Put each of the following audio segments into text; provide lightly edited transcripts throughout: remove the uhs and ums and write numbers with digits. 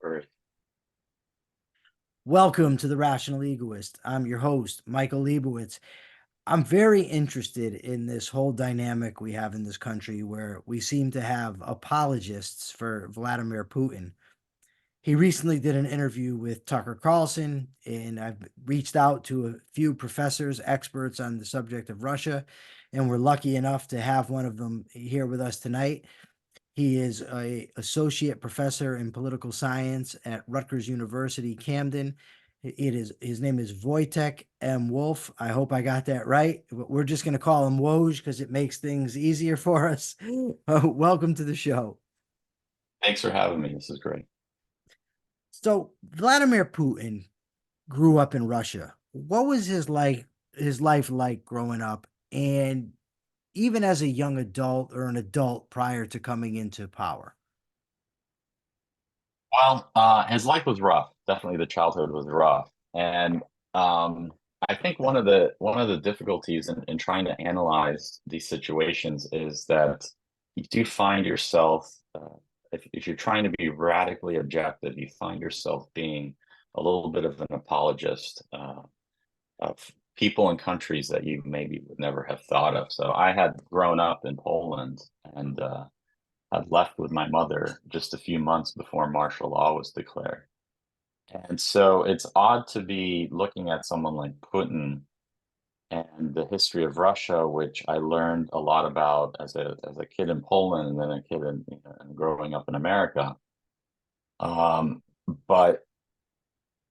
Earth. Welcome to the Rational Egoist. I'm your host, Michael Liebowitz. I'm very interested in this whole dynamic we have in this country where we seem to have apologists for Vladimir Putin. He recently did an interview with Tucker Carlson, and I've reached out to a few professors, experts on the subject of Russia, and we're lucky enough to have one of them here with us tonight. He is a associate professor in political science at Rutgers University-Camden. His name is Wojtek M. Wolfe. I hope I got that right. We're just going to call him Woj because it makes things easier for us. Welcome to the show. Thanks for having me. This is great. So Vladimir Putin grew up in Russia. What was his life like growing up, and even as a young adult or an adult prior to coming into power? Well, his life was rough. Definitely, the childhood was rough, and um, I think one of the difficulties in trying to analyze these situations is that you do find yourself, if you're trying to be radically objective, you find yourself being a little bit of an apologist of people and countries that you maybe would never have thought of. So I had grown up in Poland and had left with my mother just a few months before martial law was declared. And so it's odd to be looking at someone like Putin and the history of Russia, which I learned a lot about as a kid in Poland and then a kid growing up in America. Um, but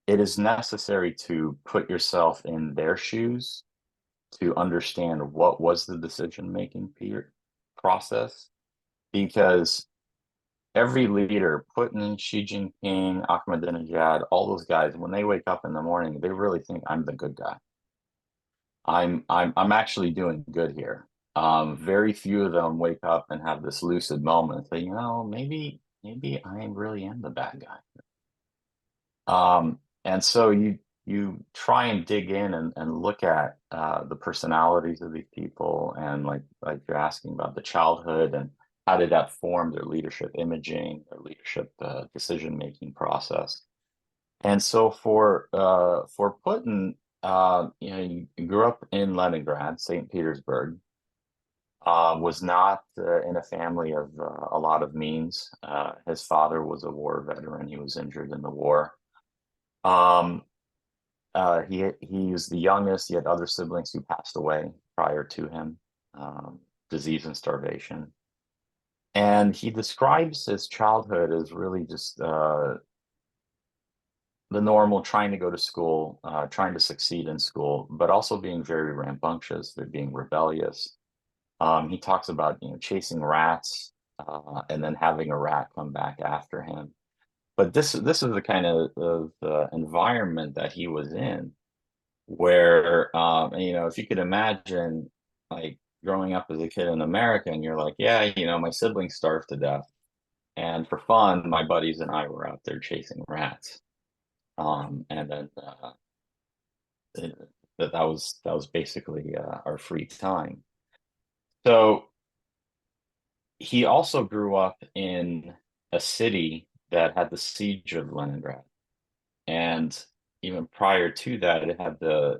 it is necessary to put yourself in their shoes to understand what was the decision making process, because every leader, Putin, Xi Jinping, Ahmadinejad, all those guys, when they wake up in the morning, they really think I'm the good guy. I'm actually doing good here. Very few of them wake up and have this lucid moment and say, maybe I really am the bad guy. And so you try and dig in and look at the personalities of these people, and like you're asking about the childhood and how did that form their leadership imaging, their leadership decision making process. And so for Putin, he grew up in Leningrad, St. Petersburg. Was not in a family of a lot of means. His father was a war veteran. He was injured in the war. Um, he was the youngest. He had other siblings who passed away prior to him, disease and starvation. And he describes his childhood as really just the normal, trying to go to school, trying to succeed in school, but also being very rambunctious. They're being rebellious. He talks about chasing rats and then having a rat come back after him. But this is the kind of environment that he was in, where if you could imagine, like, growing up as a kid in America, and you're like, yeah, my siblings starved to death, and for fun my buddies and I were out there chasing rats. And then that was basically our free time. So he also grew up in a city that had the siege of Leningrad, and even prior to that it had the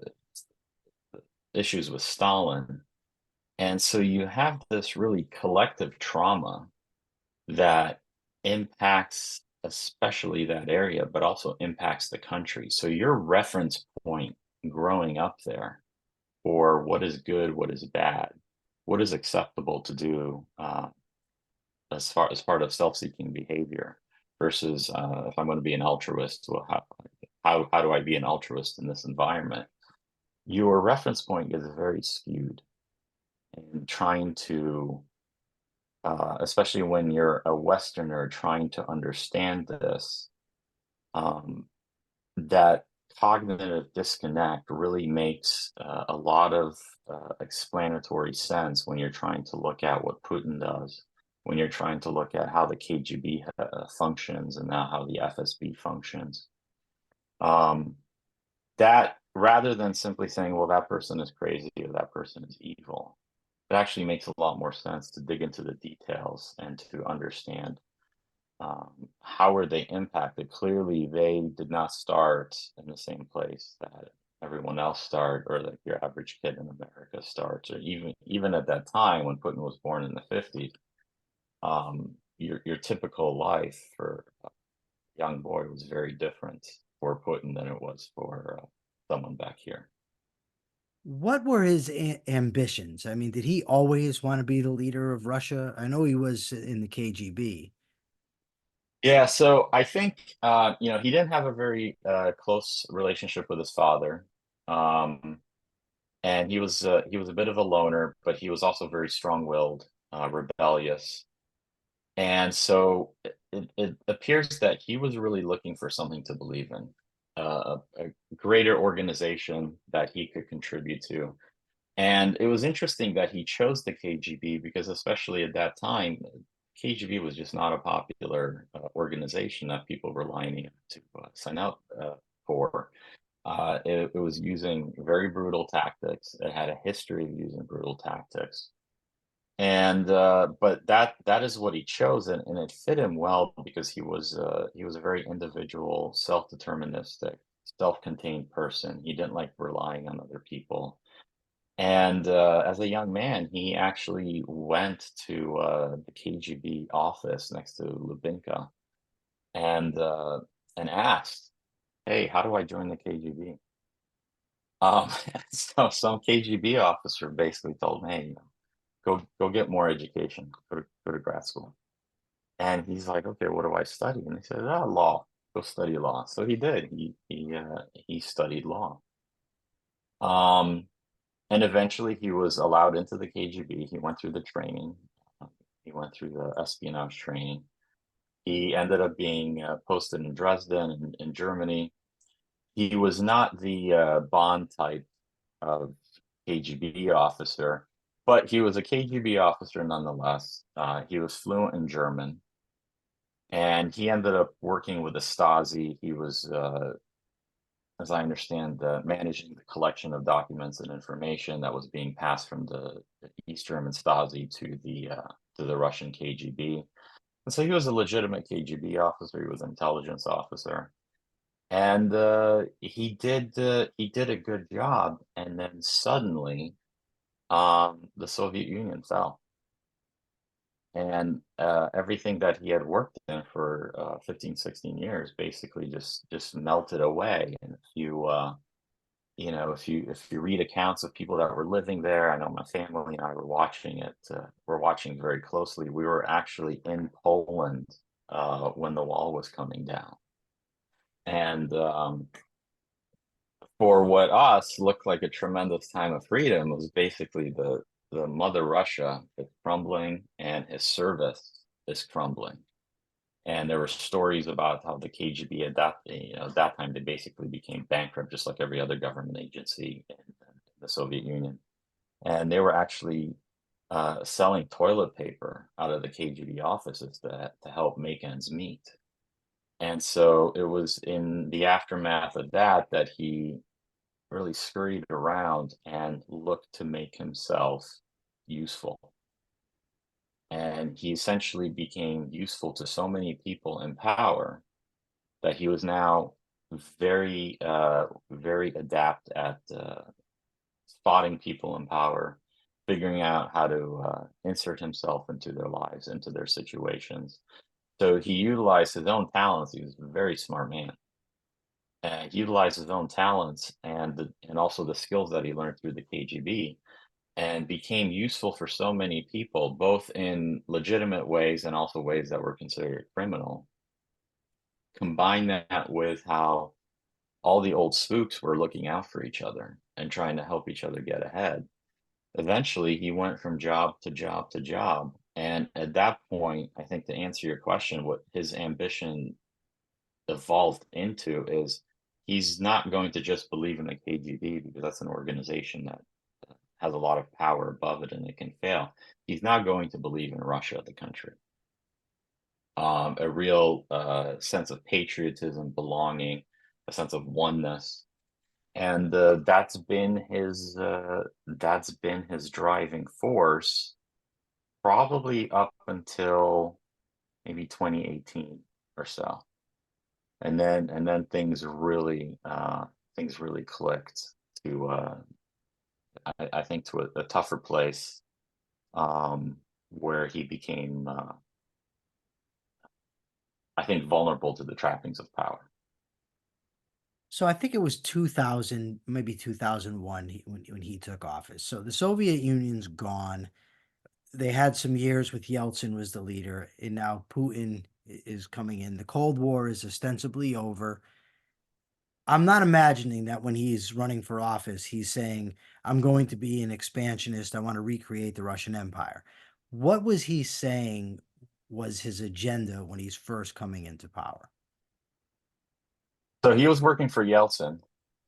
issues with Stalin. And so you have this really collective trauma that impacts especially that area, but also impacts the country. So your reference point growing up there for what is good, what is bad, what is acceptable to do as far as part of self-seeking behavior versus if I'm going to be an altruist, well, how do I be an altruist in this environment? Your reference point is very skewed, and trying to especially when you're a Westerner trying to understand this, um, that cognitive disconnect really makes a lot of explanatory sense when you're trying to look at what Putin does, when you're trying to look at how the KGB functions and now how the FSB functions. Um, that rather than simply saying, well, that person is crazy or that person is evil, it actually makes a lot more sense to dig into the details and to understand How were they impacted? Clearly, they did not start in the same place that everyone else started, or like your average kid in America starts, or even at that time when Putin was born in the 50s. Your typical life for a young boy was very different for Putin than it was for someone back here. What were his ambitions? I mean, did he always want to be the leader of Russia? I know he was in the KGB. Yeah, so I think he didn't have a very close relationship with his father, um, and he was a bit of a loner, but he was also very strong-willed, rebellious, and so it appears that he was really looking for something to believe in, a greater organization that he could contribute to. And it was interesting that he chose the KGB because, especially at that time, KGB was just not a popular organization that people were lining up to sign up for. It was using very brutal tactics. It had a history of using brutal tactics, and but that is what he chose, and it fit him well because he was a very individual, self-deterministic, self-contained person. He didn't like relying on other people. And as a young man, he actually went to the KGB office next to Lubinka and uh, and asked, "Hey, how do I join the KGB?" Um, so some KGB officer basically told him, "Hey, go get more education, go to grad school." And he's like, "Okay, what do I study?" And they said, "Ah, law. Go study law." So he did. He studied law. Um, And eventually he was allowed into the KGB. He went through the training. uh, He went through the espionage training. He ended up being posted in Dresden in Germany. He was not the Bond type of KGB officer, but he was a KGB officer nonetheless. He was fluent in German, and he ended up working with the Stasi. He was as I understand, managing the collection of documents and information that was being passed from the East German Stasi to the Russian KGB. And so he was a legitimate KGB officer. He was an intelligence officer, and he did a good job. And then suddenly, the Soviet Union fell, and everything that he had worked in for 15, 16 years basically just melted away. And if you read accounts of people that were living there, I know my family and I were watching it. We're watching very closely. We were actually in Poland when the wall was coming down, and for what us looked like a tremendous time of freedom was basically the mother Russia is crumbling and his service is crumbling. And there were stories about how the KGB at that time they basically became bankrupt, just like every other government agency in the Soviet Union. And they were actually selling toilet paper out of the KGB offices to help make ends meet. And so it was in the aftermath of that that he really scurried around and looked to make himself useful. And he essentially became useful to so many people in power that he was now very adept at spotting people in power, figuring out how to insert himself into their lives, into their situations. So he utilized his own talents. He was a very smart man. And he utilized his own talents and also the skills that he learned through the KGB and became useful for so many people, both in legitimate ways and also ways that were considered criminal. Combine that with how all the old spooks were looking out for each other and trying to help each other get ahead. Eventually, he went from job to job to job. And at that point, I think to answer your question, what his ambition evolved into is he's not going to just believe in the KGB because that's an organization that has a lot of power above it and it can fail. He's not going to believe in Russia, the country. A real sense of patriotism, belonging, a sense of oneness, and that's been his driving force probably up until maybe 2018 or so. And then things really clicked to I think to a tougher place, where he became I think vulnerable to the trappings of power. So I think it was 2000, maybe 2001 when he took office. So the Soviet Union's gone. They had some years with Yeltsin was the leader, and now Putin is coming in. The Cold War is ostensibly over. I'm not imagining that when he's running for office, he's saying, I'm going to be an expansionist. I want to recreate the Russian Empire. What was he saying was his agenda when he's first coming into power? So he was working for Yeltsin,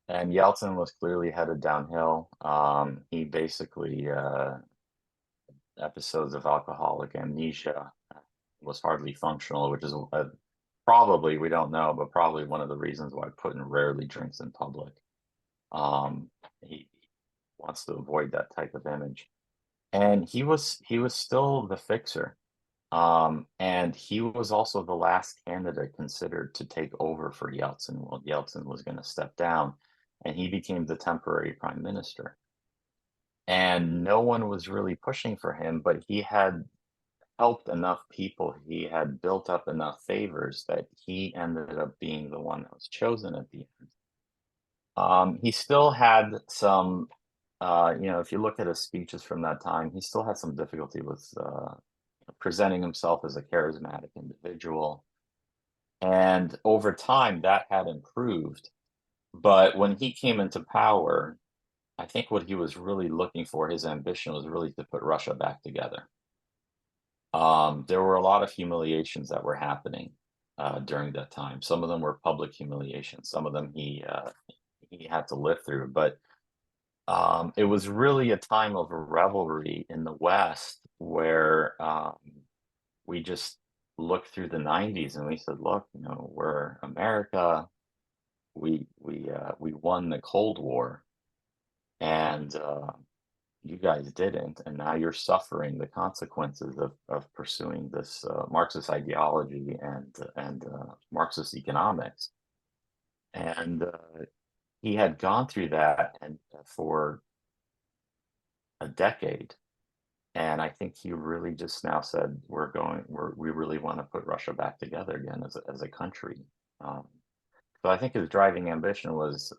and Yeltsin was clearly headed downhill. He basically episodes of alcoholic amnesia, was hardly functional, which is probably, we don't know, but probably one of the reasons why Putin rarely drinks in public. He wants to avoid that type of image, and he was still the fixer. And he was also the last candidate considered to take over for Yeltsin while Yeltsin was going to step down, and he became the temporary prime minister. And no one was really pushing for him, but he had helped enough people, he had built up enough favors that he ended up being the one that was chosen at the end. He still had some, if you look at his speeches from that time, he still had some difficulty with presenting himself as a charismatic individual. And over time, that had improved. But when he came into power, I think what he was really looking for, his ambition was really to put Russia back together. There were a lot of humiliations that were happening during that time. Some of them were public humiliations. Some of them he had to live through. But it was really a time of revelry in the West where we just looked through the 90s and we said, look, we're America. We won the Cold War, and you guys didn't, and now you're suffering the consequences of pursuing this Marxist ideology and Marxist economics. And he had gone through that and for a decade, and I think he really just now said, we really want to put Russia back together again as a country. So I think his driving ambition was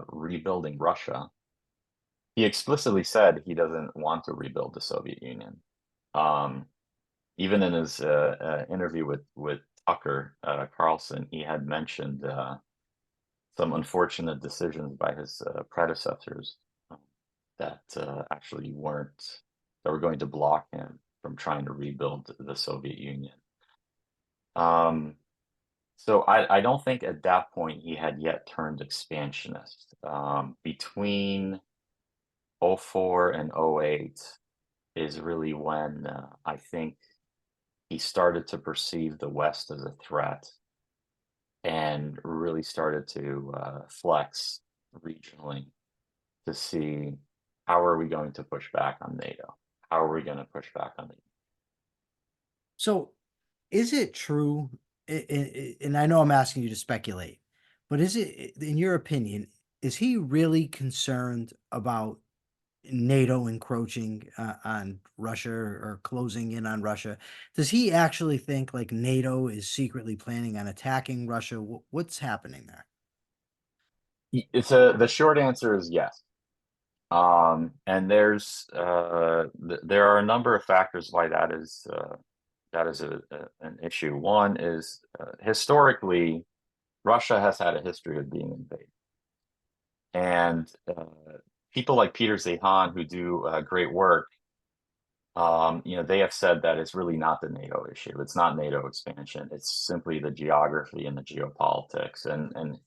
rebuilding Russia. He explicitly said he doesn't want to rebuild the Soviet Union. Um, Even in his interview with Tucker Carlson, he had mentioned some unfortunate decisions by his predecessors that actually weren't that were going to block him from trying to rebuild the Soviet Union. Um, so I don't think at that point he had yet turned expansionist. Between '04 and '08 is really when I think he started to perceive the West as a threat and really started to flex regionally to see how are we going to push back on NATO? How are we going to push back on the So is it true? And I know I'm asking you to speculate, but is it, in your opinion, is he really concerned about NATO encroaching on Russia or closing in on Russia? Does he actually think like NATO is secretly planning on attacking Russia? What's happening there? The short answer is yes. And there are a number of factors why that is an issue. One is historically, Russia has had a history of being invaded, and people like Peter Zehan, who do great work, they have said that it's really not the NATO issue. It's not NATO expansion. It's simply the geography and the geopolitics. And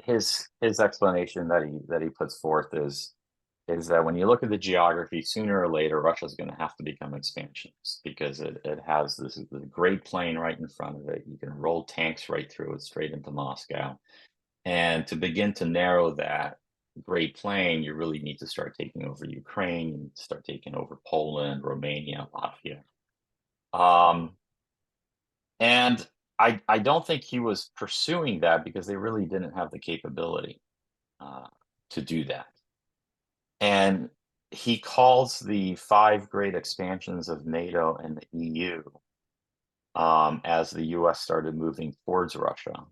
his explanation that he puts forth is that when you look at the geography, sooner or later, Russia's going to have to become expansionist because it has this great plain right in front of it. You can roll tanks right through it, straight into Moscow. And to begin to narrow that great plain, you really need to start taking over Ukraine, you need to start taking over Poland, Romania, Latvia. Um, And I don't think he was pursuing that because they really didn't have the capability uh, to do that. And he calls the five great expansions of NATO and the EU as the US started moving towards Russia.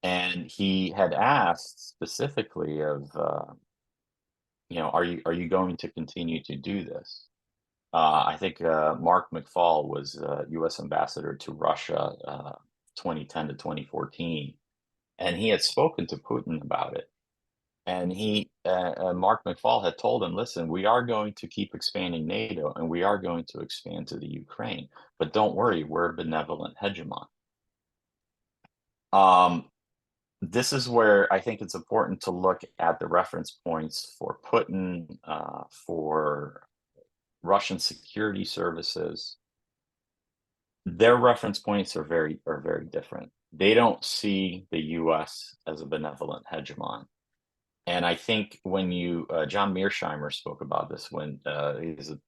And he had asked specifically of, are you going to continue to do this? I think Mark McFall was U.S. ambassador to Russia 2010 to 2014, and he had spoken to Putin about it. And Mark McFall had told him, "Listen, we are going to keep expanding NATO, and we are going to expand to the Ukraine, but don't worry, we're a benevolent hegemon." Um, this is where I think it's important to look at the reference points for Putin, for Russian security services. Their reference points are very different. They don't see the US as a benevolent hegemon. And I think when John Mearsheimer spoke about this when he's a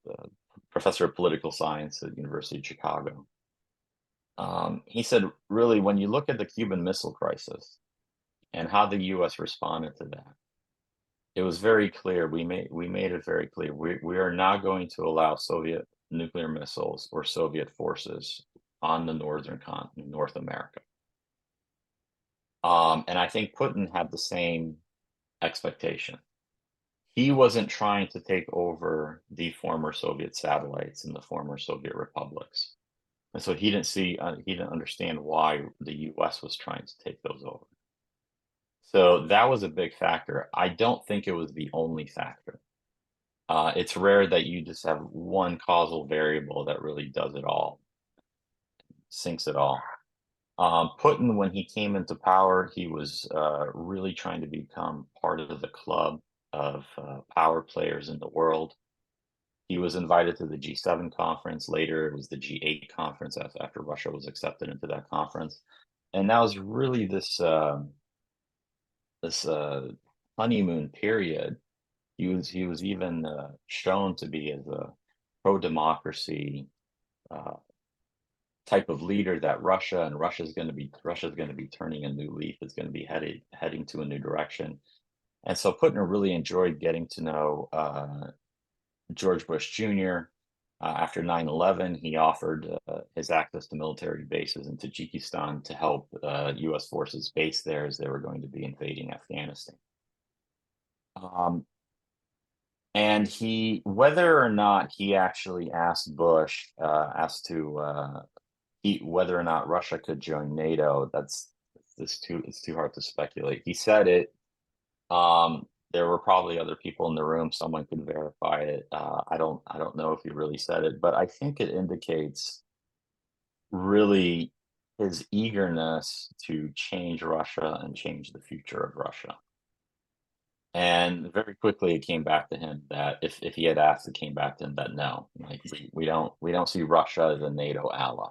professor of political science at the University of Chicago. He said, really, when you look at the Cuban Missile Crisis and how the US responded to that, it was very clear. We made it very clear. We are not going to allow Soviet nuclear missiles or Soviet forces on the northern continent, North America. And I think Putin had the same expectation. He wasn't trying to take over the former Soviet satellites in the former Soviet republics, and so he didn't understand why the U.S. was trying to take those over. So that was a big factor. I don't think it was the only factor. It's rare that you just have one causal variable that really does it all, sinks it all. Putin, when he came into power, he was really trying to become part of the club of power players in the world. He was invited to the G7 conference. Later, it was the G8 conference after Russia was accepted into that conference. And that was really this honeymoon period. He was even shown to be as a pro-democracy uh, type of leader that Russia's going to be turning a new leaf. It's going to be heading to a new direction. And so Putin really enjoyed getting to know George Bush Jr. After 9/11, he offered his access to military bases in Tajikistan to help U.S. forces base there as they were going to be invading Afghanistan. Um, and whether or not he actually asked Bush as to whether or not Russia could join NATO, it's too hard to speculate. He said it. There were probably other people in the room. Someone could verify it. I don't know if he really said it, but I think it indicates really his eagerness to change Russia and change the future of Russia. And very quickly, it came back to him that if he had asked, it came back to him that no, like we don't see Russia as a NATO ally.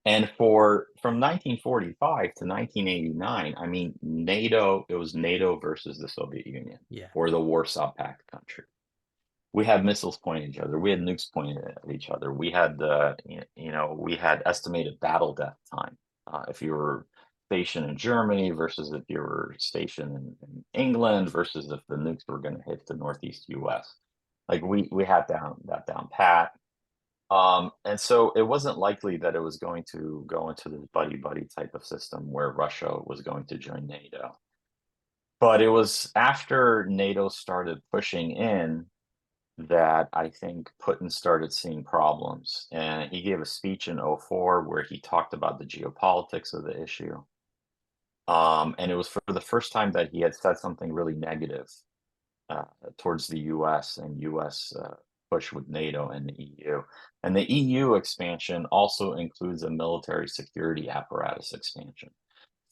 And from 1945 to 1989, I mean, it was NATO versus the Soviet Union Yeah. or the Warsaw Pact country. We had missiles pointing at each other. We had nukes pointing at each other. We had we had estimated battle death time. If you were stationed in Germany versus if you were stationed in England versus if the nukes were going to hit the Northeast US. Like we had that down pat. And so it wasn't likely that it was going to go into this buddy-buddy type of system where Russia was going to join NATO. But it was after NATO started pushing in that I think Putin started seeing problems. And he gave a speech in '04 where he talked about the geopolitics of the issue. And it was for the first time that he had said something really negative uh, towards the U.S. and U.S. Push with NATO and the EU. And the EU expansion also includes a military security apparatus expansion.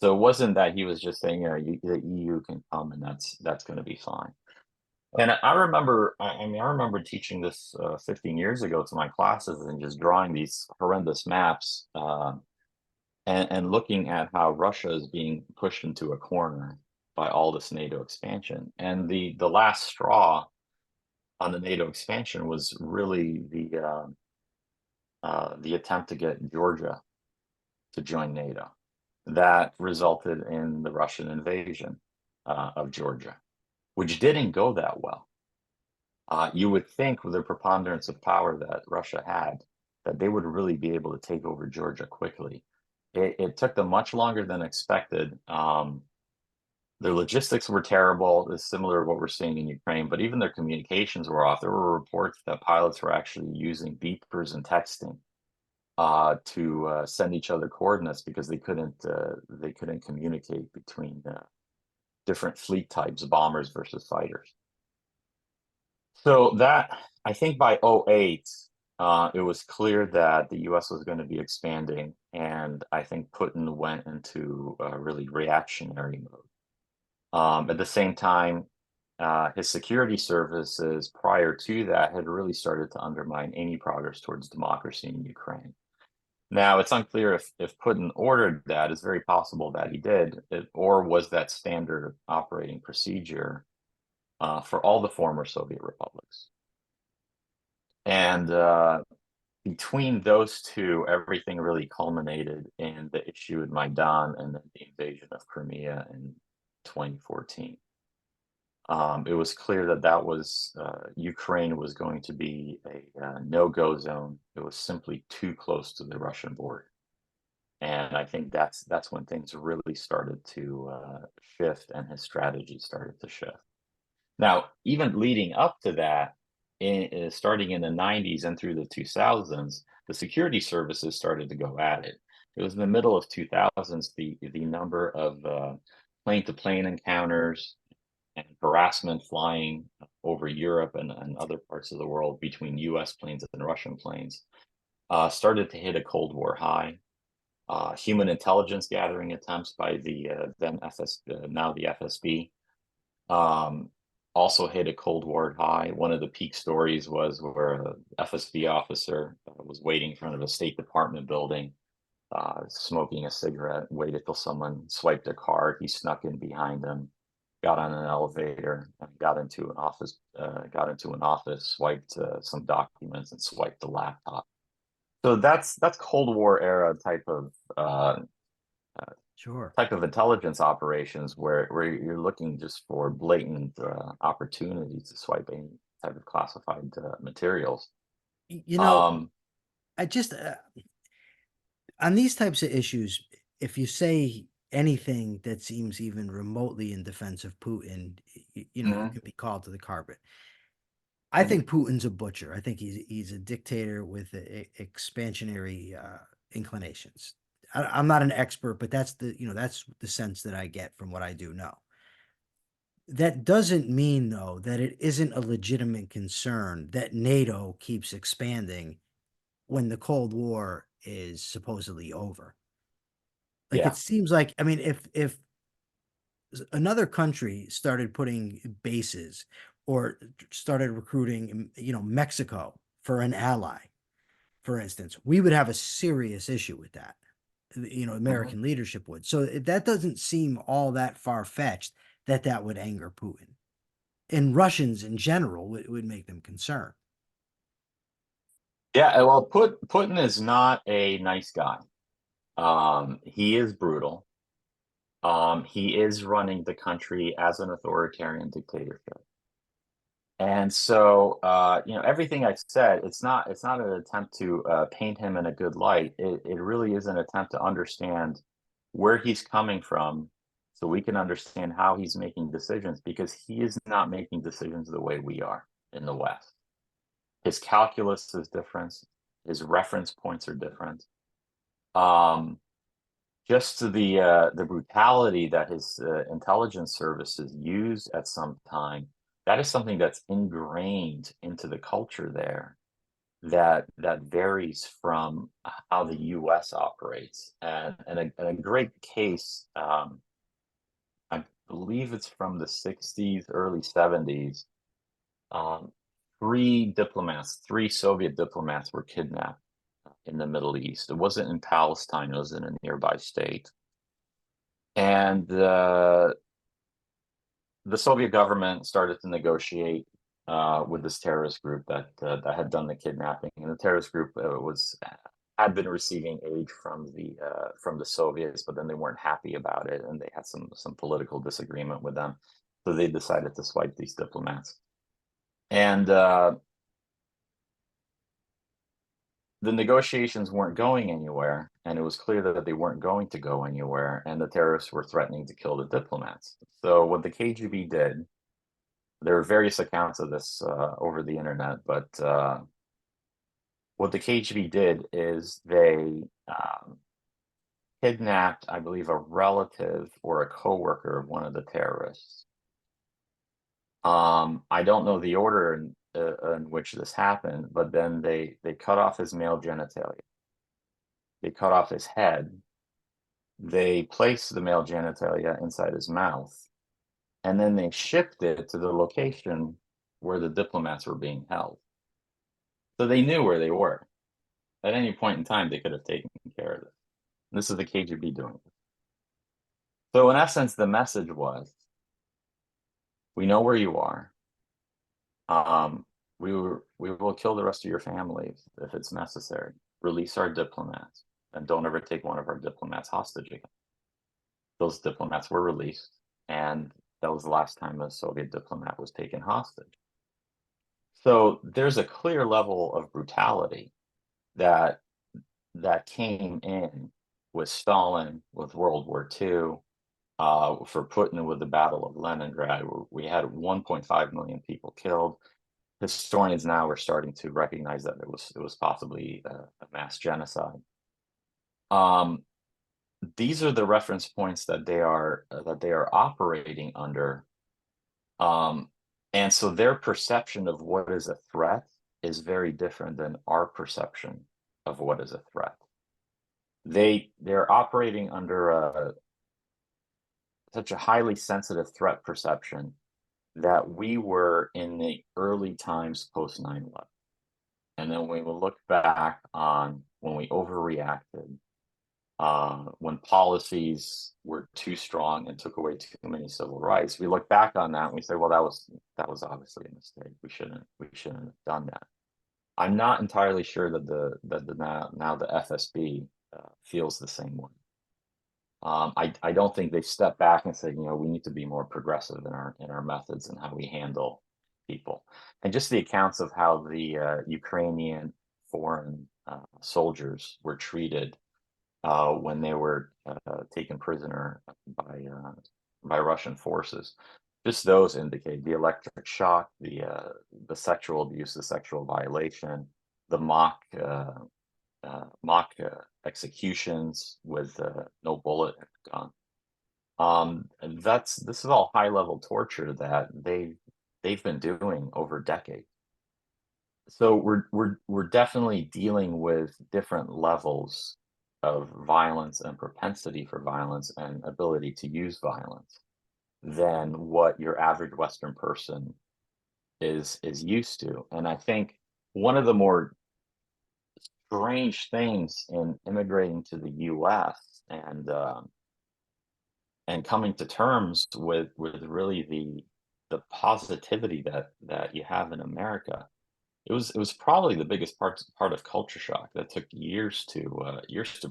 So it wasn't that he was just saying, the EU can come and that's going to be fine. And I remember, I remember teaching this 15 years ago to my classes and just drawing these horrendous maps and looking at how Russia is being pushed into a corner by all this NATO expansion. And the last straw on the NATO expansion was really the attempt to get Georgia to join NATO. That resulted in the Russian invasion of Georgia, which didn't go that well. You would think with the preponderance of power that Russia had, that they would really be able to take over Georgia quickly. It took them much longer than expected. Their logistics were terrible. It's similar to what we're seeing in Ukraine, but even their communications were off. There were reports that pilots were actually using beepers and texting to send each other coordinates because they couldn't communicate between different fleet types, bombers versus fighters. So that, I think by '08, it was clear that the US was going to be expanding, and I think Putin went into a really reactionary mode. At the same time, his security services prior to that had really started to undermine any progress towards democracy in Ukraine. Now, it's unclear if Putin ordered that. It's very possible that he did, or was that standard operating procedure for all the former Soviet republics. And between those two, everything really culminated in the issue with Maidan and then the invasion of Crimea in 2014. It was clear that Ukraine was going to be a no-go zone. It was simply too close to the Russian border. And I think that's when things really started to shift and his strategy started to shift. Now, even leading up to that, starting in the 90s and through the 2000s, the security services started to go at it. It was in the middle of 2000s, the number of plane-to-plane encounters and harassment flying over Europe and other parts of the world between US planes and Russian planes started to hit a Cold War high. Human intelligence gathering attempts by the now the FSB, also hit a Cold War high. One of the peak stories was where an FSB officer was waiting in front of a State Department building, smoking a cigarette, waited till someone swiped their card. He snuck in behind them, got on an elevator, and got into an office, swiped some documents, and swiped the laptop. So that's Cold War era Sure. type of intelligence operations where you're looking just for blatant opportunities to swipe any type of classified materials. You know, Um, I just on these types of issues, if you say anything that seems even remotely in defense of Putin, you mhm, can be called to the carpet. I mhm. think Putin's a butcher. I think he's a dictator with expansionary inclinations. I'm not an expert, but that's the sense that I get from what I do know. That doesn't mean though that it isn't a legitimate concern that NATO keeps expanding when the Cold War is supposedly over. Like it Yeah. seems like, I mean, if another country started putting bases or started recruiting, Mexico for an ally, for instance, we would have a serious issue with that. Mhm. American leadership would. So that doesn't seem all that far-fetched that would anger Putin. And Russians in general would make them concerned. Yeah. Well, Putin is not a nice guy. He is brutal. He is running the country as an authoritarian dictatorship. And so, everything I've said, it's not an attempt to paint him in a good light. It really is an attempt to understand where he's coming from, so we can understand how he's making decisions, because he is not making decisions the way we are in the West. His calculus is different. His reference points are different. Um, just to the brutality that his intelligence services use at some time, that is something that's ingrained into the culture there, that varies from how the US operates. And a great case, I believe it's from the 60s, early 70s. um, three Soviet diplomats were kidnapped in the Middle East. It wasn't in Palestine, it was in a nearby state. And the Soviet government started to negotiate with this terrorist group that had done the kidnapping, and the terrorist group was had been receiving aid from the Soviets, but then they weren't happy about it, and they had some political disagreement with them, so they decided to swipe these diplomats. And the negotiations weren't going anywhere, and it was clear that they weren't going to go anywhere, and the terrorists were threatening to kill the diplomats. So what the KGB did, there are various accounts of this over the internet, but what the KGB did is they kidnapped, I believe, a relative or a coworker of one of the terrorists. I don't know the order in which this happened, but then they cut off his male genitalia. They cut off his head. They placed the male genitalia inside his mouth, and then they shipped it to the location where the diplomats were being held. So they knew where they were. At any point in time, they could have taken care of it. This is the KGB doing it. So in essence, the message was, we know where you are. We will kill the rest of your families if it's necessary. Release our diplomats, and don't ever take one of our diplomats hostage again. Those diplomats were released, and that was the last time a Soviet diplomat was taken hostage. So there's a clear level of brutality that came in with Stalin, with World War II, for Putin with the Battle of Leningrad. We had 1.5 million people killed. Historians now are starting to recognize that it was possibly a mass genocide. These are the reference points that they are operating under, and so their perception of what is a threat is very different than our perception of what is a threat. They're operating under such a highly sensitive threat perception that we were in the early times post 9/11. And then we will look back on when we overreacted, when policies were too strong and took away too many civil rights. We look back on that and we say, well, that was obviously a mistake. We shouldn't have done that. I'm not entirely sure that now the FSB feels the same way. I don't think they step back and say, we need to be more progressive in our methods and how we handle people. And just the accounts of how the Ukrainian foreign soldiers were treated when they were taken prisoner by Russian forces. Just those indicate the electric shock, the sexual abuse, the sexual violation, the mock executions with no bullet in the gun. And this is all high level torture that they've been doing over decades. So we're definitely dealing with different levels of violence and propensity for violence and ability to use violence than what your average Western person is used to. And I think one of the more strange things in immigrating to the U.S. And coming to terms with really the positivity that you have in America. It was probably the biggest part of culture shock that took years to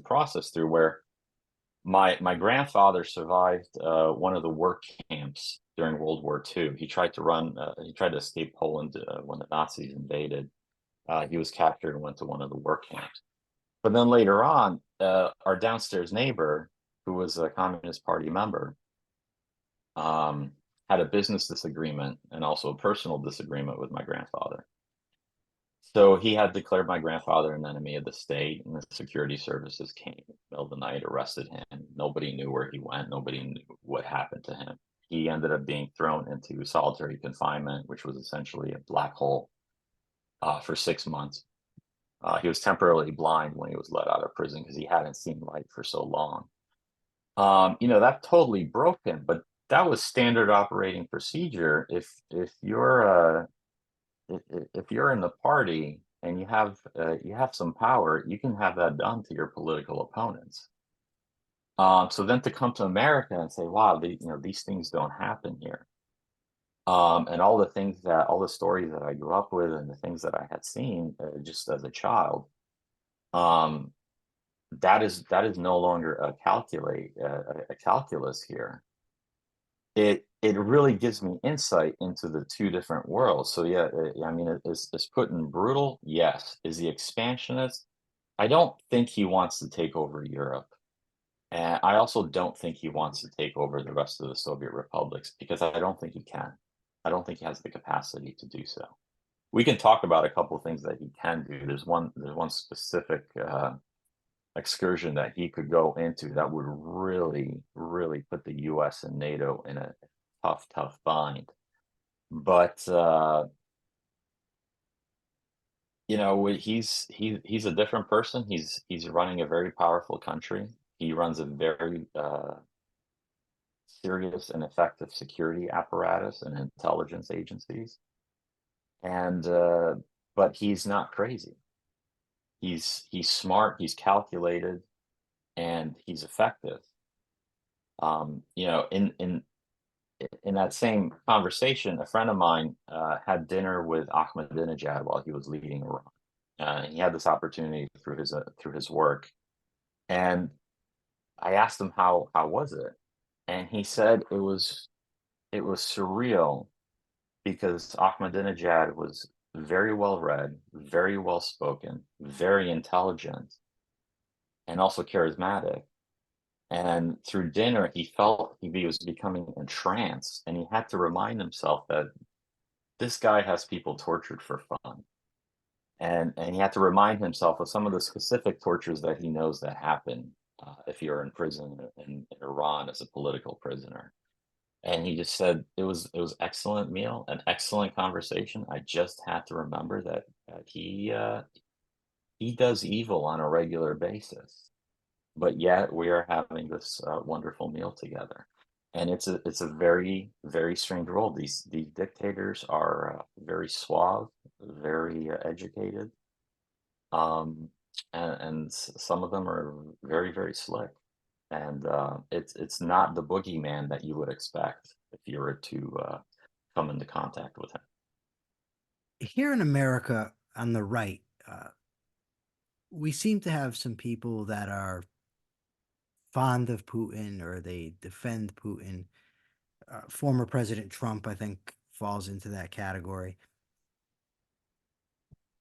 process through. Where my grandfather survived one of the work camps during World War II. He tried to escape Poland when the Nazis invaded. He was captured and went to one of the work camps. But then later on, our downstairs neighbor, who was a Communist Party member, had a business disagreement and also a personal disagreement with my grandfather. So he had declared my grandfather an enemy of the state, and the security services came in the middle of the night, arrested him. Nobody knew where he went. Nobody knew what happened to him. He ended up being thrown into solitary confinement, which was essentially a black hole, for 6 months. He was temporarily blind when he was let out of prison because he hadn't seen light for so long. That totally broke him, but that was standard operating procedure. If you're in the party and you have some power, you can have that done to your political opponents. So then to come to America and say, wow, these things don't happen here. And all the stories that I grew up with and the things that I had seen just as a child, Um, that is no longer a calculus here. It really gives me insight into the two different worlds. So yeah, I mean, is Putin brutal? Yes. Is he expansionist? I don't think he wants to take over Europe. And I also don't think he wants to take over the rest of the Soviet republics because I don't think he can. I don't think he has the capacity to do so. We can talk about a couple of things that he can do. There's one specific excursion that he could go into that would really, really put the US and NATO in a tough, tough bind. But he's a different person. He's running a very powerful country. He runs a very serious and effective security apparatus and intelligence agencies. And but he's not crazy. He's smart, he's calculated, and he's effective. In that same conversation, a friend of mine had dinner with Ahmadinejad while he was leading Iran. He had this opportunity through his work, and I asked him how was it, and he said it was surreal because Ahmadinejad was very well read, very well spoken, very intelligent, and also charismatic. And through dinner, he felt he was becoming entranced, and he had to remind himself that this guy has people tortured for fun. And he had to remind himself of some of the specific tortures that he knows that happen if you're in prison in Iran as a political prisoner. And he just said it was excellent meal, an excellent conversation. I just had to remember that he does evil on a regular basis, but yet we are having this wonderful meal together. And it's a very, very strange world. These dictators are very suave, very educated, um, and some of them are very, very slick. And it's not the boogeyman that you would expect if you were to come into contact with him. Here in America, on the right, we seem to have some people that are fond of Putin or they defend Putin. Former President Trump, I think, falls into that category.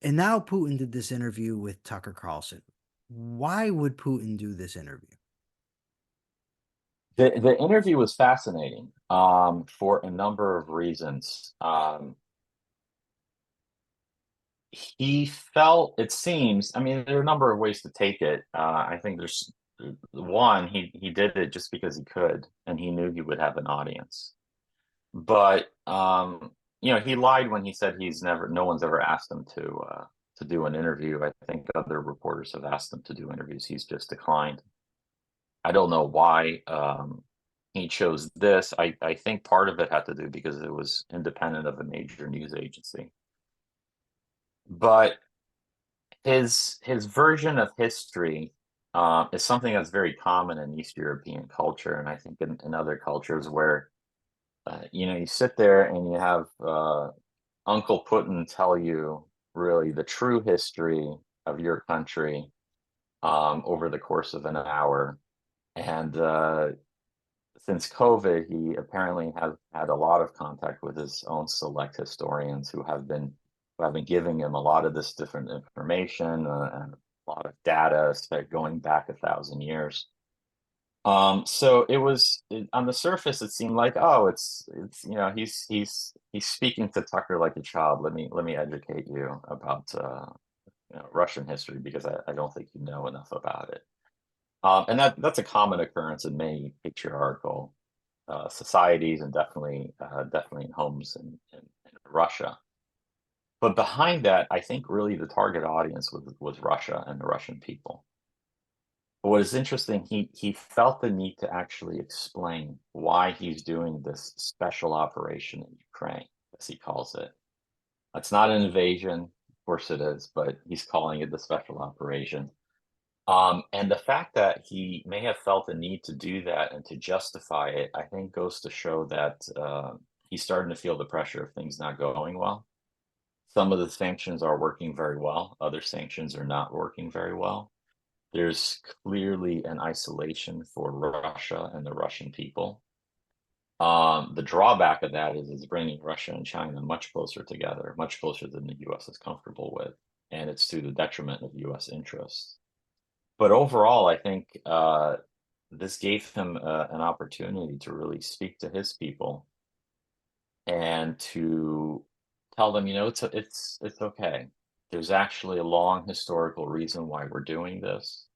And now Putin did this interview with Tucker Carlson. Why would Putin do this interview? The interview was fascinating for a number of reasons. He felt, it seems, I mean, there are a number of ways to take it. I think there's one, he did it just because he could, and he knew he would have an audience. But he lied when he said no one's ever asked him to do an interview. I think other reporters have asked him to do interviews. He's just declined. I don't know why he chose this. I think part of it had to do because it was independent of a major news agency. But his version of history is something that's very common in East European culture, and I think in other cultures where you sit there and you have Uncle Putin tell you really the true history of your country over the course of an hour. And since COVID, he apparently has had a lot of contact with his own select historians who have been giving him a lot of this different information and a lot of data going back 1,000 years. So on the surface, it seemed like, oh, it's he's speaking to Tucker like a child. Let me educate you about Russian history because I don't think you know enough about it. And that's a common occurrence in many patriarchal societies and definitely in homes in Russia. But behind that, I think really the target audience was Russia and the Russian people. But what is interesting, he felt the need to actually explain why he's doing this special operation in Ukraine, as he calls it. It's not an invasion, of course it is, but he's calling it the special operation. And the fact that he may have felt the need to do that and to justify it, I think goes to show that he's starting to feel the pressure of things not going well. Some of the sanctions are working very well. Other sanctions are not working very well. There's clearly an isolation for Russia and the Russian people. The drawback of that is it's bringing Russia and China much closer together, much closer than the US is comfortable with, and it's to the detriment of US interests. But overall, I think this gave him an opportunity to really speak to his people and to tell them, it's okay. There's actually a long historical reason why we're doing this.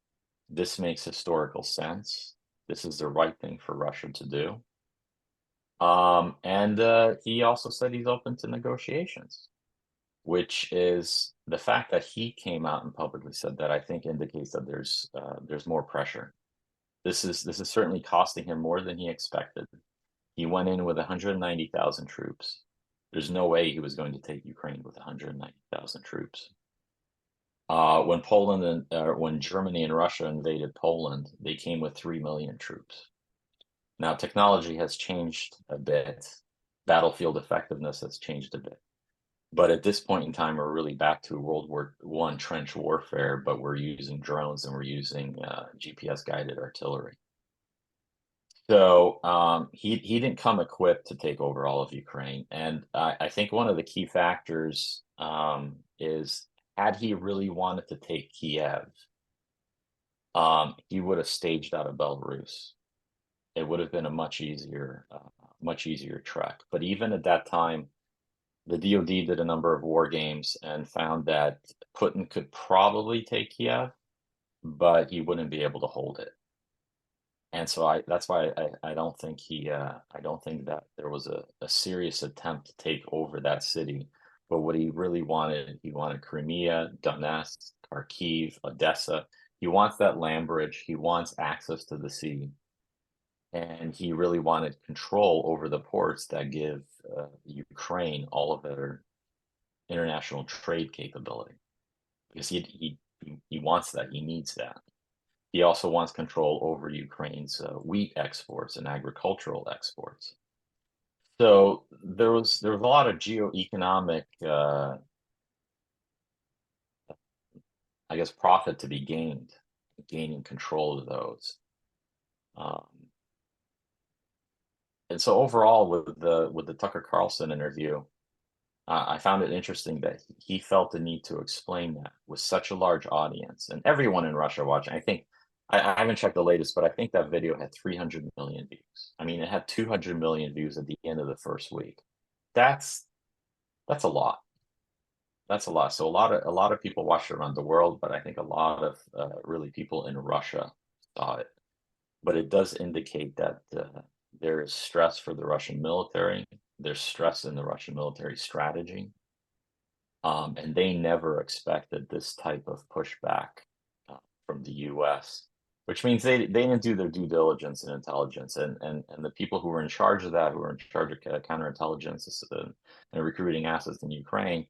This makes historical sense. This is the right thing for Russia to do. And he also said he's open to negotiations, which is the fact that he came out and publicly said that, I think indicates that there's more pressure. This is certainly costing him more than he expected. He went in with 190,000 troops. There's no way he was going to take Ukraine with 190,000 troops. When Germany and Russia invaded Poland, they came with 3 million troops. Now, technology has changed a bit. Battlefield effectiveness has changed a bit. But at this point in time, we're really back to World War I trench warfare, but we're using drones and we're using GPS-guided artillery. So he didn't come equipped to take over all of Ukraine. And I think one of the key factors is, had he really wanted to take Kiev, he would have staged out of Belarus. It would have been a much easier trek. But even at that time, the DoD did a number of war games and found that Putin could probably take Kiev, but he wouldn't be able to hold it. And so that's why I don't think I don't think that there was a serious attempt to take over that city. But what he wanted Crimea, Donetsk, Kharkiv, Odessa. He wants that land bridge. He wants access to the sea. And he really wanted control over the ports that give Ukraine all of their international trade capability, because he wants that. He needs that. He also wants control over Ukraine's wheat exports and agricultural exports. So there was a lot of geoeconomic, I guess, profit to be gained, gaining control of those. Um, and so overall, with the Tucker Carlson interview, I found it interesting that he felt the need to explain that with such a large audience and everyone in Russia watching. I think I haven't checked the latest, but I think that video had 300 million views. I mean, it had 200 million views at the end of the first week. That's that's a lot. That's a lot. So a lot of people watched it around the world, but I think a lot of really people in Russia saw it. But it does indicate that there is stress for the Russian military. There's stress in the Russian military strategy. And they never expected this type of pushback from the US, which means they didn't do their due diligence and intelligence. And the people who were in charge of that, who were in charge of counterintelligence and recruiting assets in Ukraine,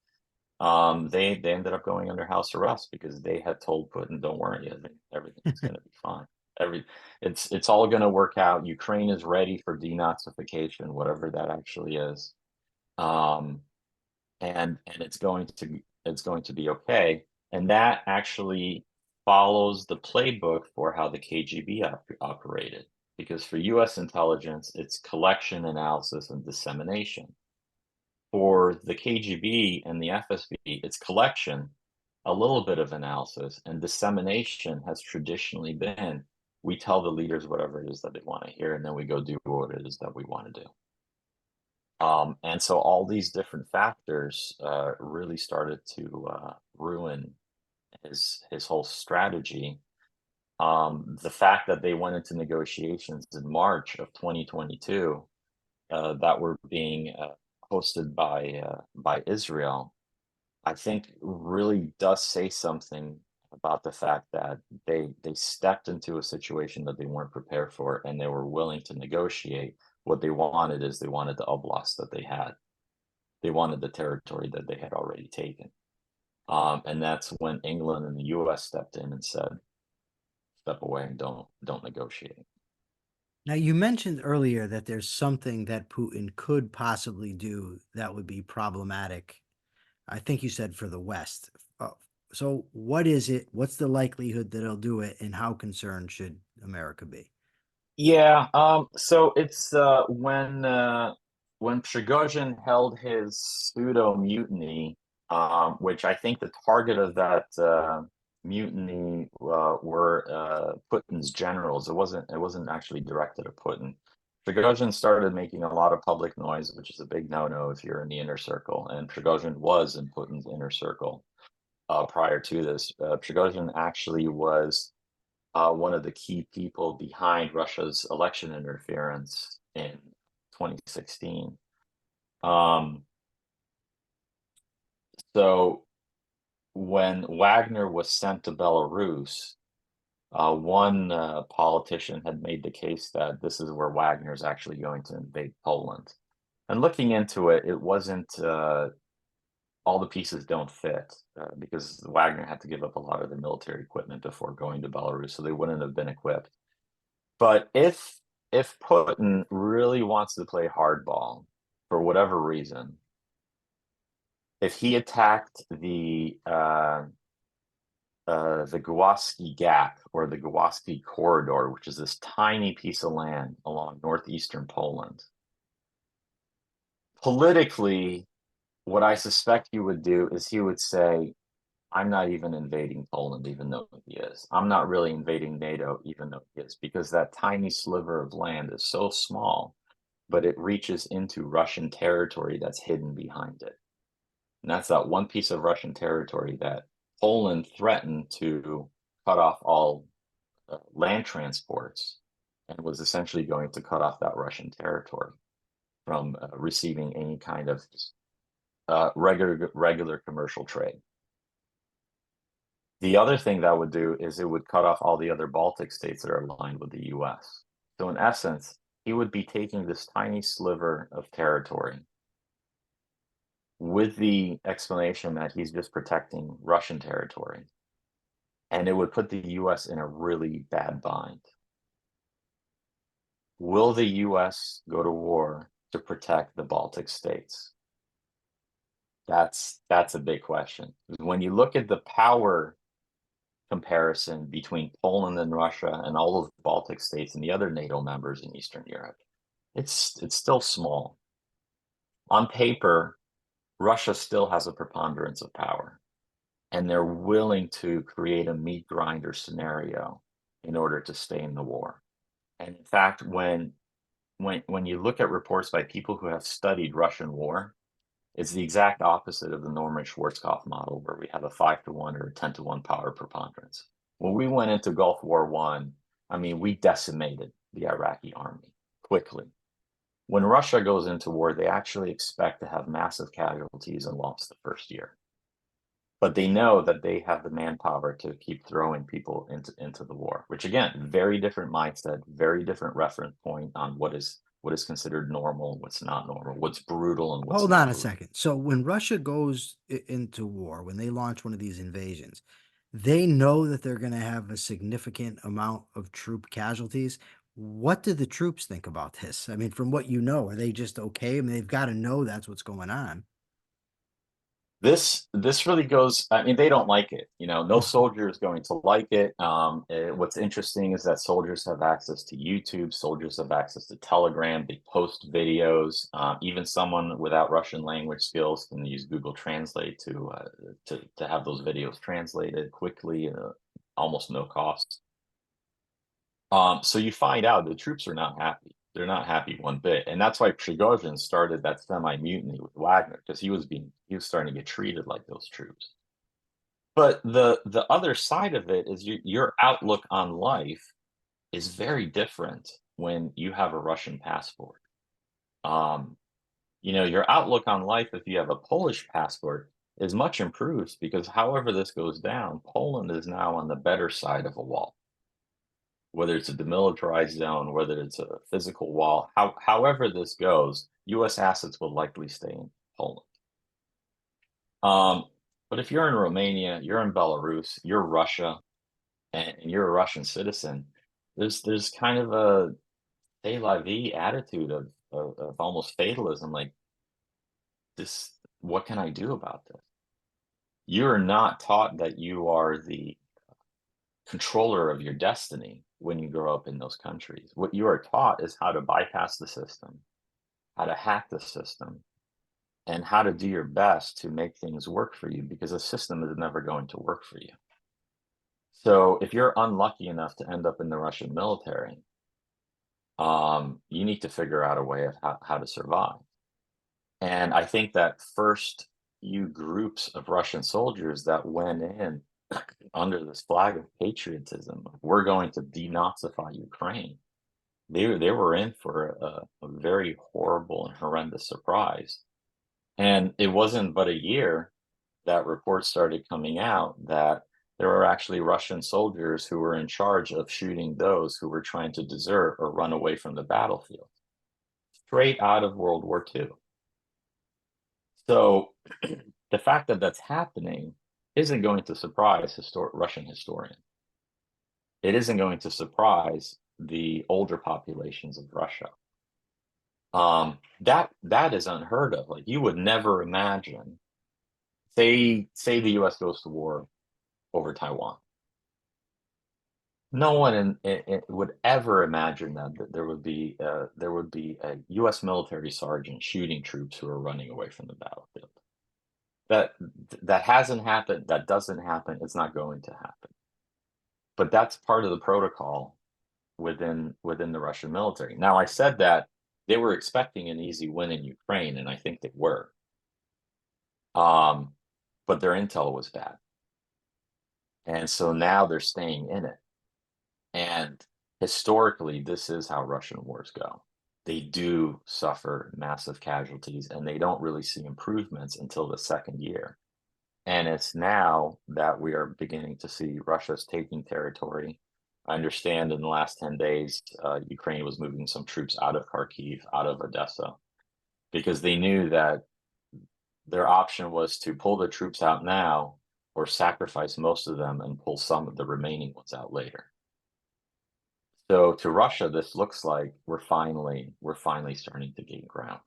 they ended up going under house arrest because they had told Putin, "Don't worry, everything's going to be fine. Every it's all going to work out. Ukraine is ready for denazification, whatever that actually is, um, and it's going to be okay." And that actually follows the playbook for how the KGB operated, because for U.S. intelligence, it's collection, analysis, and dissemination. For the KGB and the FSB, it's collection, a little bit of analysis, and dissemination has traditionally been, we tell the leaders whatever it is that they want to hear, and then we go do what it is that we want to do. And so all these different factors really started to ruin his whole strategy. The fact that they went into negotiations in March of 2022 that were being hosted by Israel, I think really does say something about the fact that they stepped into a situation that they weren't prepared for, and they were willing to negotiate. What they wanted is they wanted the oblast that they had. They wanted the territory that they had already taken. And that's when England and the US stepped in and said, step away and don't negotiate. Now, you mentioned earlier that there's something that Putin could possibly do that would be problematic. I think you said for the West. Uh, so what is it? What's the likelihood that he'll do it, and how concerned should America be? Yeah, so it's when Prigozhin held his pseudo mutiny, which I think the target of that mutiny were Putin's generals. It wasn't actually directed at Putin. Prigozhin started making a lot of public noise, which is a big no-no if you're in the inner circle, and Prigozhin was in Putin's inner circle prior to this. Prigozhin actually was one of the key people behind Russia's election interference in 2016. Um, so when Wagner was sent to Belarus, one politician had made the case that this is where Wagner is actually going to invade Poland. And looking into it, it wasn't all the pieces don't fit because Wagner had to give up a lot of their military equipment before going to Belarus, so they wouldn't have been equipped. But if Putin really wants to play hardball for whatever reason, if he attacked the Gwaski Gap or the Gwaski Corridor, which is this tiny piece of land along northeastern Poland, politically, what I suspect he would do is he would say, I'm not even invading Poland, even though he is. I'm not really invading NATO, even though he is, because that tiny sliver of land is so small, but it reaches into Russian territory that's hidden behind it. And that's that one piece of Russian territory that Poland threatened to cut off all land transports and was essentially going to cut off that Russian territory from receiving any kind of regular commercial trade. The other thing that would do is it would cut off all the other Baltic states that are aligned with the US. So in essence, he would be taking this tiny sliver of territory with the explanation that he's just protecting Russian territory. And it would put the US in a really bad bind. Will the US go to war to protect the Baltic states? That's a big question. When you look at the power comparison between Poland and Russia and all of the Baltic states and the other NATO members in Eastern Europe, it's still small. On paper, Russia still has a preponderance of power, and they're willing to create a meat grinder scenario in order to stay in the war. And in fact, when you look at reports by people who have studied Russian war, it's the exact opposite of the Norman Schwarzkopf model, where we have a 5-to-1 or a 10-to-1 power preponderance. When we went into Gulf War One, I mean, we decimated the Iraqi army quickly. When Russia goes into war, they actually expect to have massive casualties and loss the first year. But they know that they have the manpower to keep throwing people into the war, which again, very different mindset, very different reference point on what is considered normal, what's not normal, what's brutal and what's Hold not on a brutal. second. So when Russia goes into war, when they launch one of these invasions, they know that they're going to have a significant amount of troop casualties. What do the troops think about this? I mean, from what you know, are they just okay? I mean, they've got to know that's what's going on. This really goes, I mean, they don't like it. No soldier is going to like it. What's interesting is that soldiers have access to YouTube, soldiers have access to Telegram, they post videos. Even someone without Russian language skills can use Google Translate to have those videos translated quickly, almost no cost. So you find out the troops are not happy. They're not happy one bit, and that's why Prigozhin started that semi-mutiny with Wagner, because he was starting to get treated like those troops. But the other side of it is your outlook on life is very different when you have a Russian passport. Um, your outlook on life if you have a Polish passport is much improved because however this goes down, Poland is now on the better side of a wall, whether it's a demilitarized zone, whether it's a physical wall, however this goes, U.S. assets will likely stay in Poland. Um, but if you're in Romania, you're in Belarus, you're Russia, and you're a Russian citizen, there's kind of a c'est la vie attitude of almost fatalism, like this. What can I do about this? you're not taught that you are the controller of your destiny when you grow up in those countries. What you are taught is how to bypass the system, how to hack the system, and how to do your best to make things work for you because the system is never going to work for you. So if you're unlucky enough to end up in the Russian military, you need to figure out a way of how to survive. And I think that first few groups of Russian soldiers that went in under this flag of patriotism, we're going to denazify Ukraine. They were in for a very horrible and horrendous surprise. And it wasn't but a year that reports started coming out that there were actually Russian soldiers who were in charge of shooting those who were trying to desert or run away from the battlefield, straight out of World War II. So the fact that that's happening isn't going to surprise Russian historians. It isn't going to surprise the older populations of Russia. That is unheard of. Like you would never imagine. Say the U.S. goes to war over Taiwan. No one would ever imagine that there would be a U.S. military sergeant shooting troops who are running away from the battlefield. That hasn't happened. That doesn't happen. It's not going to happen. But that's part of the protocol within the Russian military. Now, I said that they were expecting an easy win in Ukraine, and I think they were. But their intel was bad, and so now they're staying in it. And historically, this is how Russian wars go. They do suffer massive casualties, and they don't really see improvements until the second year. And it's now that we are beginning to see Russia's taking territory. I understand in the last 10 days, Ukraine was moving some troops out of Kharkiv, out of Odessa, because they knew that their option was to pull the troops out now or sacrifice most of them and pull some of the remaining ones out later. So to Russia, this looks like we're finally starting to gain ground.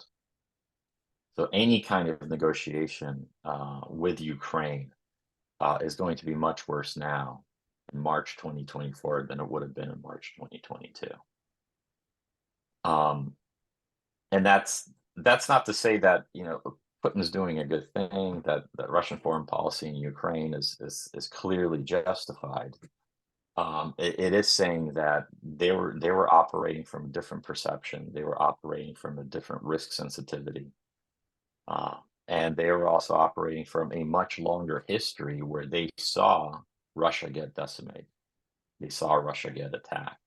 So any kind of negotiation with Ukraine is going to be much worse now in March 2024 than it would have been in March 2022. And that's not to say that Putin's doing a good thing, that Russian foreign policy in Ukraine is clearly justified. It is saying that they were operating from a different perception. They were operating from a different risk sensitivity. And they were also operating from a much longer history where they saw Russia get decimated. They saw Russia get attacked.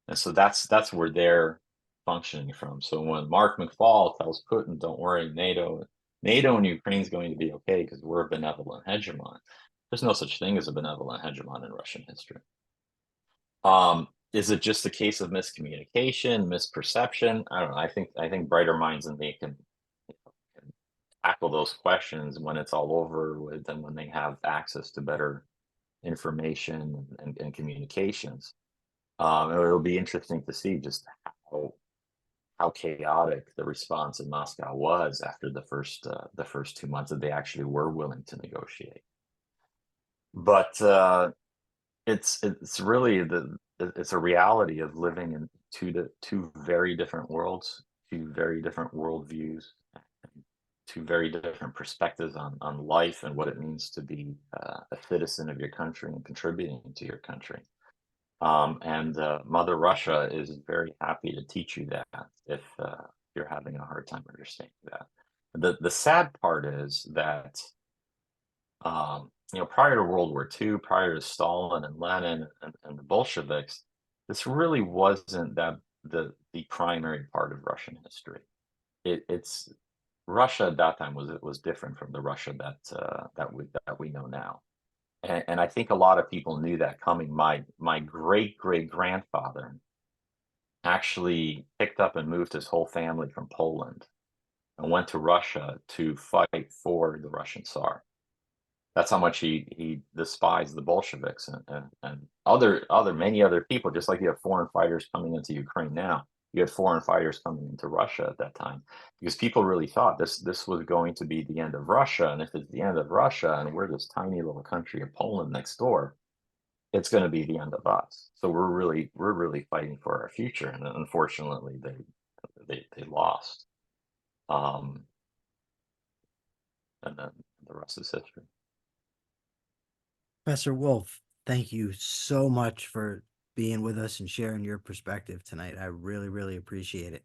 And so that's where they're functioning from. So when Mark McFall tells Putin, don't worry, NATO and Ukraine is going to be okay because we're a benevolent hegemon. There's no such thing as a benevolent hegemon in Russian history. Is it just a case of miscommunication, misperception? I don't know. I think brighter minds than me can tackle those questions when it's all over with and when they have access to better information and communications. It'll be interesting to see just how chaotic the response in Moscow was after the first 2 months that they actually were willing to negotiate. But it's really it's a reality of living in two very different worlds, two very different worldviews, two very different perspectives on life and what it means to be a citizen of your country and contributing to your country. And Mother Russia is very happy to teach you that if you're having a hard time understanding that. The sad part is that prior to World War II, prior to Stalin and Lenin and the Bolsheviks, this really wasn't the primary part of Russian history. It's Russia at that time was different from the Russia that we know now. And I think a lot of people knew that coming. My great-great-grandfather actually picked up and moved his whole family from Poland and went to Russia to fight for the Russian Tsar. That's how much he despised the Bolsheviks and many other people, just like you have foreign fighters coming into Ukraine now. you had foreign fighters coming into Russia at that time because people really thought this was going to be the end of Russia, and if it's the end of Russia and we're this tiny little country of Poland next door, it's going to be the end of us. So we're really fighting for our future, and unfortunately they lost. Um, and then the rest is history. Professor Wolf, thank you so much for being with us and sharing your perspective tonight. I really, really appreciate it.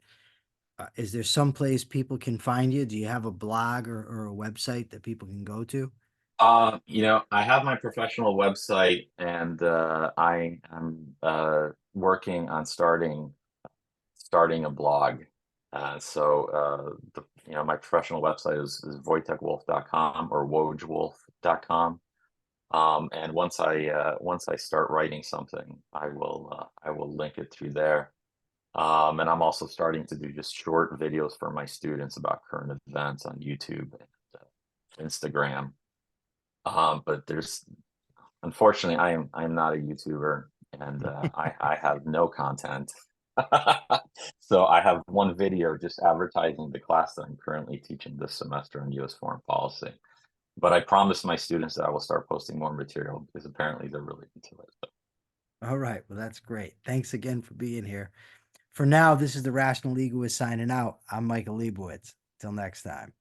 Is there some place people can find you? Do you have a blog or a website that people can go to? I have my professional website, and I am working on starting a blog. My professional website is wojtekwolf.com or wojwolf.com. And once I start writing something, I will link it through there. And I'm also starting to do just short videos for my students about current events on YouTube and Instagram. But there's unfortunately I am not a YouTuber, and I have no content. So I have one video just advertising the class that I'm currently teaching this semester on U.S. foreign policy. But I promised my students that I will start posting more material because apparently they're really into it. So. All right. Well, that's great. Thanks again for being here. For now, this is the Rational Egoist signing out. I'm Michael Liebowitz. Till next time.